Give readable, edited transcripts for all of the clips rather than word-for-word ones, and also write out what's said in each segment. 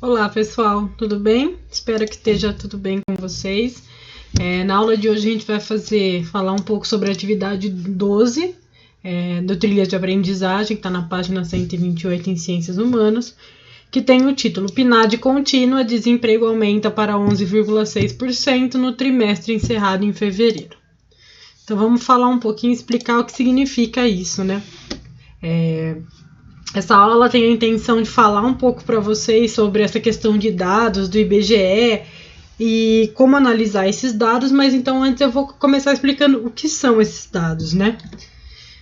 Olá pessoal, tudo bem? Espero que esteja tudo bem com vocês. Na aula de hoje a gente vai falar um pouco sobre a atividade 12 do Trilha de Aprendizagem, que está na página 128 em Ciências Humanas, que tem o título PNAD contínua, desemprego aumenta para 11,6% no trimestre encerrado em fevereiro. Então vamos falar um pouquinho, explicar o que significa isso, né? Essa aula ela tem a intenção de falar um pouco para vocês sobre essa questão de dados do IBGE e como analisar esses dados, mas então antes eu vou começar explicando o que são esses dados, né?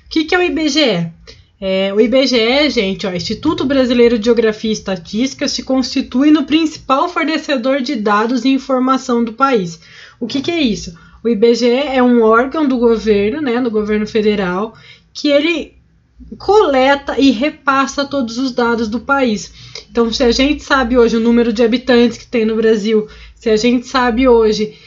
O que é o IBGE? O IBGE, gente, Instituto Brasileiro de Geografia e Estatística, se constitui no principal fornecedor de dados e informação do país. O que é isso? O IBGE é um órgão do governo, né, do governo federal, que ele coleta e repassa todos os dados do país. Então, se a gente sabe hoje o número de habitantes que tem no Brasil, se a gente sabe hoje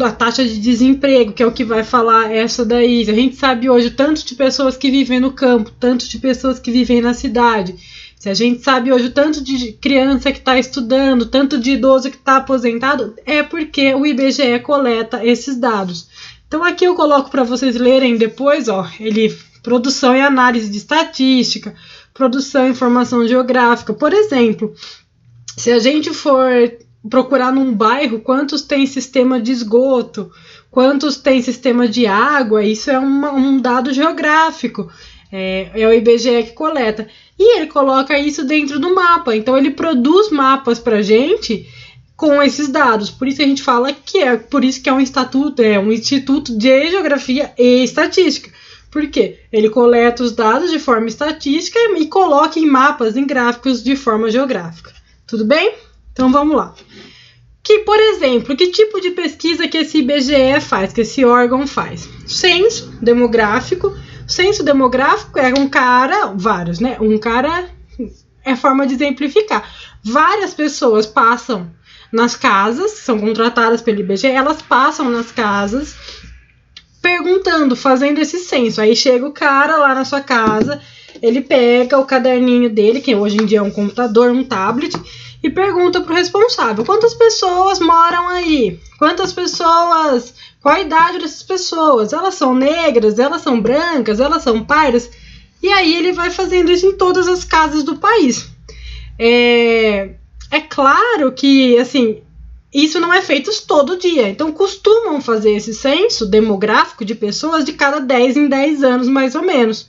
a taxa de desemprego, que é o que vai falar essa daí, se a gente sabe hoje o tanto de pessoas que vivem no campo, tanto de pessoas que vivem na cidade, se a gente sabe hoje o tanto de criança que está estudando, tanto de idoso que está aposentado, é porque o IBGE coleta esses dados. Então, aqui eu coloco para vocês lerem depois, produção e análise de estatística, produção e informação geográfica. Por exemplo, se a gente for procurar num bairro quantos tem sistema de esgoto, quantos tem sistema de água, isso é um dado geográfico. É o IBGE que coleta. E ele coloca isso dentro do mapa. Então, ele produz mapas para a gente com esses dados. Por isso a gente fala por isso que é um instituto de geografia e estatística. Por quê? Ele coleta os dados de forma estatística e coloca em mapas, em gráficos de forma geográfica. Tudo bem? Então vamos lá. Por exemplo, que tipo de pesquisa que esse IBGE faz, que esse órgão faz? Censo demográfico. O censo demográfico é vários, né? Um cara é forma de exemplificar. Várias pessoas passam nas casas, são contratadas pelo IBGE, elas passam nas casas perguntando, fazendo esse censo. Aí chega o cara lá na sua casa, ele pega o caderninho dele, que hoje em dia é um computador, um tablet, e pergunta pro responsável: quantas pessoas moram aí? Qual a idade dessas pessoas? Elas são negras? Elas são brancas? Elas são pardas? E aí ele vai fazendo isso em todas as casas do país. É claro que, assim, isso não é feito todo dia. Então, costumam fazer esse censo demográfico de pessoas de cada 10 em 10 anos, mais ou menos.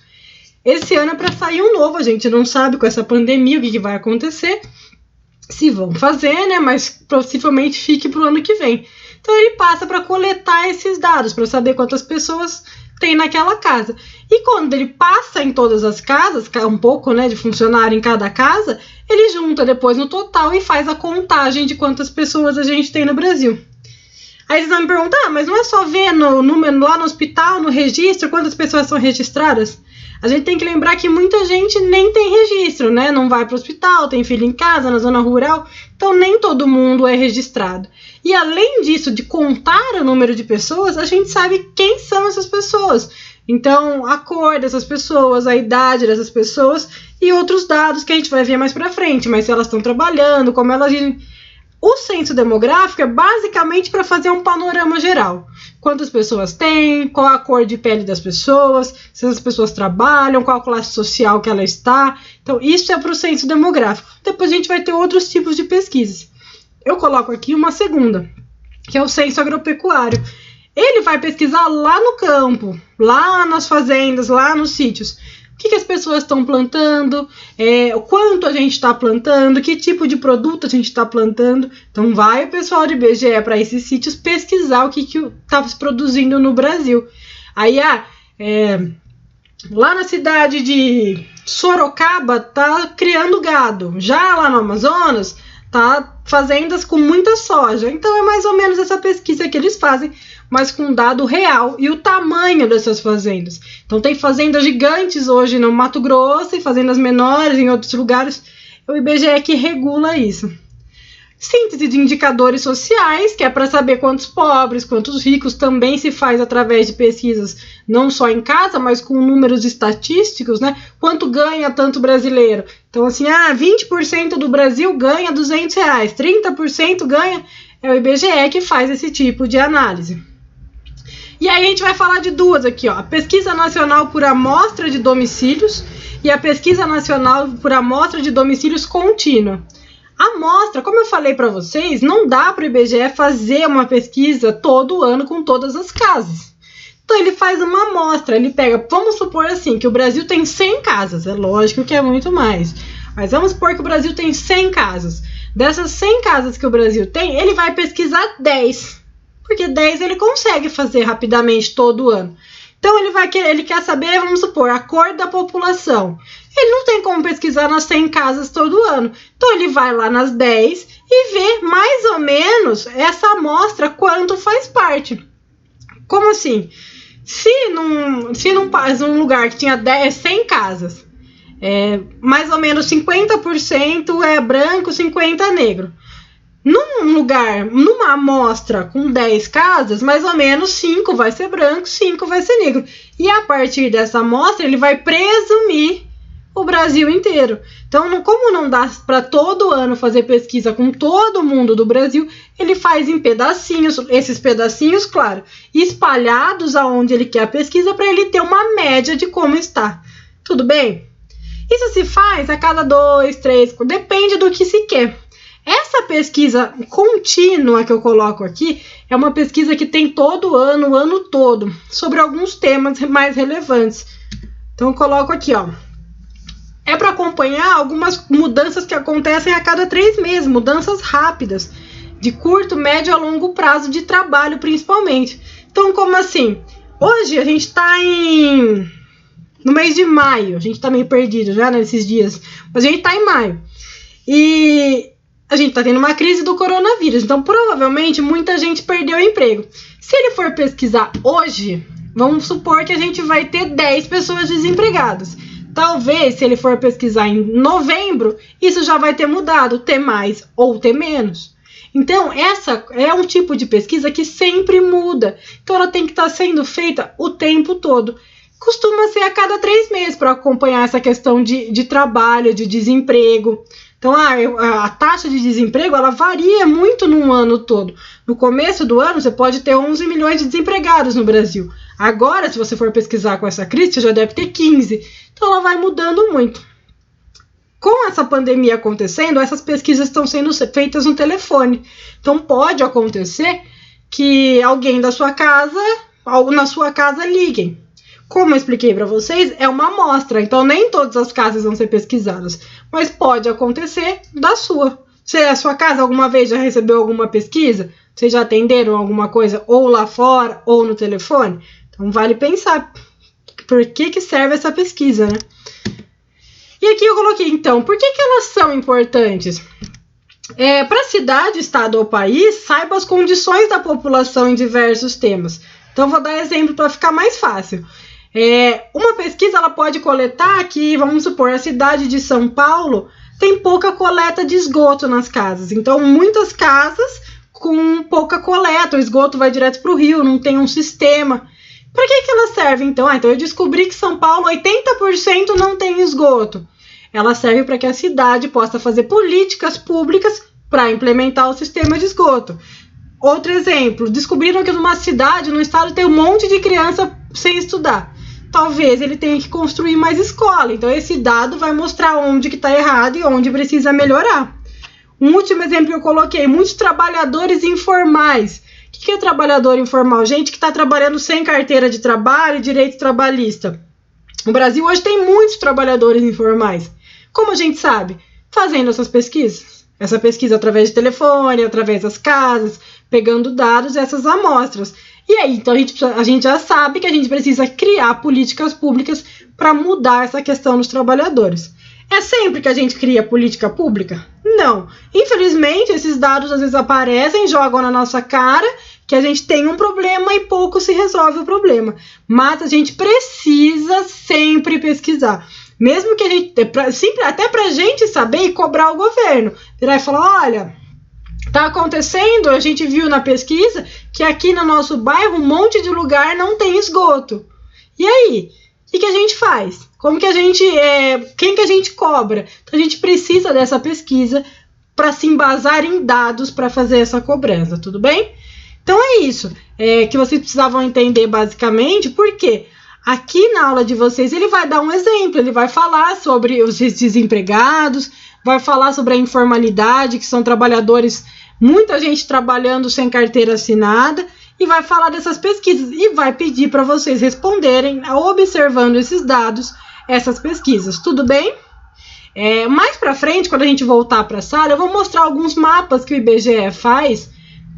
Esse ano é para sair um novo, a gente não sabe com essa pandemia o que vai acontecer, se vão fazer, né? Mas possivelmente fique para o ano que vem. Então, ele passa para coletar esses dados, para saber quantas pessoas tem naquela casa. E quando ele passa em todas as casas, um pouco, né, de funcionário em cada casa, ele junta depois no total e faz a contagem de quantas pessoas a gente tem no Brasil. Aí vocês vão me perguntar, mas não é só ver no número lá no hospital, no registro, quantas pessoas são registradas? A gente tem que lembrar que muita gente nem tem registro, né? Não vai para o hospital, tem filho em casa, na zona rural, então nem todo mundo é registrado. E além disso, de contar o número de pessoas, a gente sabe quem são essas pessoas. Então, a cor dessas pessoas, a idade dessas pessoas e outros dados que a gente vai ver mais para frente, mas se elas estão trabalhando, como elas... O censo demográfico é basicamente para fazer um panorama geral. Quantas pessoas tem, qual a cor de pele das pessoas, se as pessoas trabalham, qual a classe social que ela está. Então, isso é para o censo demográfico. Depois a gente vai ter outros tipos de pesquisas. Eu coloco aqui uma segunda, que é o censo agropecuário. Ele vai pesquisar lá no campo, lá nas fazendas, lá nos sítios. O que as pessoas estão plantando, o quanto a gente está plantando, que tipo de produto a gente está plantando. Então vai o pessoal do IBGE para esses sítios pesquisar o que está se produzindo no Brasil. Aí, lá na cidade de Sorocaba está criando gado. Já lá no Amazonas tá fazendas com muita soja. Então é mais ou menos essa pesquisa que eles fazem, mas com dado real e o tamanho dessas fazendas. Então tem fazendas gigantes hoje no Mato Grosso e fazendas menores em outros lugares. O IBGE que regula isso. Síntese de indicadores sociais, que é para saber quantos pobres, quantos ricos, também se faz através de pesquisas, não só em casa, mas com números estatísticos, né? Quanto ganha tanto brasileiro? Então, assim, 20% do Brasil ganha R$200, 30% ganha, é o IBGE que faz esse tipo de análise. E aí a gente vai falar de duas aqui, ó, a Pesquisa Nacional por Amostra de Domicílios e a Pesquisa Nacional por Amostra de Domicílios Contínua. A amostra, como eu falei para vocês, não dá para o IBGE fazer uma pesquisa todo ano com todas as casas. Então ele faz uma amostra, ele pega, vamos supor assim, que o Brasil tem 100 casas, é lógico que é muito mais, mas vamos supor que o Brasil tem 100 casas. Dessas 100 casas que o Brasil tem, ele vai pesquisar 10, porque 10 ele consegue fazer rapidamente todo ano. Então ele quer saber, vamos supor, a cor da população. Ele não tem como pesquisar nas 100 casas todo ano. Então ele vai lá nas 10 e vê mais ou menos essa amostra quanto faz parte. Como assim? Se num lugar que tinha 100 casas, mais ou menos 50% é branco, 50% é negro. Numa amostra com 10 casas, mais ou menos 5 vai ser branco, 5 vai ser negro. E a partir dessa amostra, ele vai presumir o Brasil inteiro. Então, como não dá para todo ano fazer pesquisa com todo mundo do Brasil, ele faz em pedacinhos, esses pedacinhos, claro, espalhados aonde ele quer a pesquisa, para ele ter uma média de como está. Tudo bem? Isso se faz a cada 2, 3, depende do que se quer. Essa pesquisa contínua que eu coloco aqui é uma pesquisa que tem todo ano, o ano todo, sobre alguns temas mais relevantes. Então eu coloco aqui, ó. É para acompanhar algumas mudanças que acontecem a cada 3 meses, mudanças rápidas, de curto, médio a longo prazo de trabalho, principalmente. Então, como assim? Hoje a gente está no mês de maio, a gente está meio perdido já nesses dias, mas a gente está em maio. E a gente está tendo uma crise do coronavírus, então provavelmente muita gente perdeu o emprego. Se ele for pesquisar hoje, vamos supor que a gente vai ter 10 pessoas desempregadas. Talvez, se ele for pesquisar em novembro, isso já vai ter mudado, ter mais ou ter menos. Então, essa é um tipo de pesquisa que sempre muda. Então, ela tem que estar sendo feita o tempo todo. Costuma ser a cada 3 meses para acompanhar essa questão de trabalho, de desemprego. Então, a taxa de desemprego, ela varia muito num ano todo. No começo do ano, você pode ter 11 milhões de desempregados no Brasil. Agora, se você for pesquisar com essa crise, você já deve ter 15. Então, ela vai mudando muito. Com essa pandemia acontecendo, essas pesquisas estão sendo feitas no telefone. Então, pode acontecer que alguém da sua casa, na sua casa, liguem. Como eu expliquei para vocês, é uma amostra, então nem todas as casas vão ser pesquisadas, mas pode acontecer da sua. Se a sua casa alguma vez já recebeu alguma pesquisa, vocês já atenderam alguma coisa ou lá fora ou no telefone, então vale pensar por que serve essa pesquisa, né? E aqui eu coloquei, então, por que elas são importantes? Para a cidade, estado ou país, saiba as condições da população em diversos temas. Então, vou dar exemplo para ficar mais fácil. Uma pesquisa ela pode coletar que, vamos supor, a cidade de São Paulo tem pouca coleta de esgoto nas casas. Então, muitas casas com pouca coleta, o esgoto vai direto para o rio, não tem um sistema. Para que ela serve, então? Então, eu descobri que São Paulo, 80% não tem esgoto. Ela serve para que a cidade possa fazer políticas públicas para implementar o sistema de esgoto. Outro exemplo, descobriram que numa cidade, no estado, tem um monte de criança sem estudar. Talvez ele tenha que construir mais escola. Então, esse dado vai mostrar onde que está errado e onde precisa melhorar. Um último exemplo que eu coloquei, muitos trabalhadores informais. O que é trabalhador informal? Gente que está trabalhando sem carteira de trabalho e direito trabalhista. O Brasil hoje tem muitos trabalhadores informais. Como a gente sabe? Fazendo essas pesquisas. Essa pesquisa através de telefone, através das casas, pegando dados dessas amostras. E aí, então a gente já sabe que a gente precisa criar políticas públicas para mudar essa questão dos trabalhadores. É sempre que a gente cria política pública? Não. Infelizmente, esses dados às vezes aparecem, jogam na nossa cara que a gente tem um problema e pouco se resolve o problema. Mas a gente precisa sempre pesquisar. Mesmo que a gente, até para a gente saber e cobrar o governo. Virar e falar, olha, Tá acontecendo, a gente viu na pesquisa, que aqui no nosso bairro um monte de lugar não tem esgoto. E aí? O que a gente faz? Como que a gente... quem que a gente cobra? Então a gente precisa dessa pesquisa para se embasar em dados para fazer essa cobrança, tudo bem? Então é isso que vocês precisavam entender basicamente, porque aqui na aula de vocês ele vai dar um exemplo, ele vai falar sobre os desempregados, vai falar sobre a informalidade, que são trabalhadores, muita gente trabalhando sem carteira assinada, e vai falar dessas pesquisas e vai pedir para vocês responderem, observando esses dados, essas pesquisas, tudo bem? Mais para frente, quando a gente voltar para a sala, eu vou mostrar alguns mapas que o IBGE faz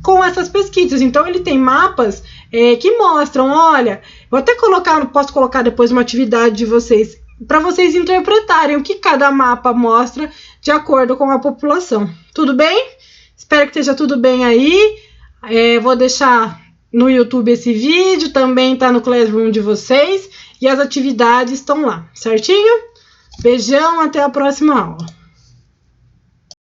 com essas pesquisas. Então, ele tem mapas que mostram, olha, vou até posso colocar depois uma atividade de vocês, para vocês interpretarem o que cada mapa mostra de acordo com a população. Tudo bem? Espero que esteja tudo bem aí. Vou deixar no YouTube esse vídeo, também está no Classroom de vocês, e as atividades estão lá, certinho? Beijão, até a próxima aula.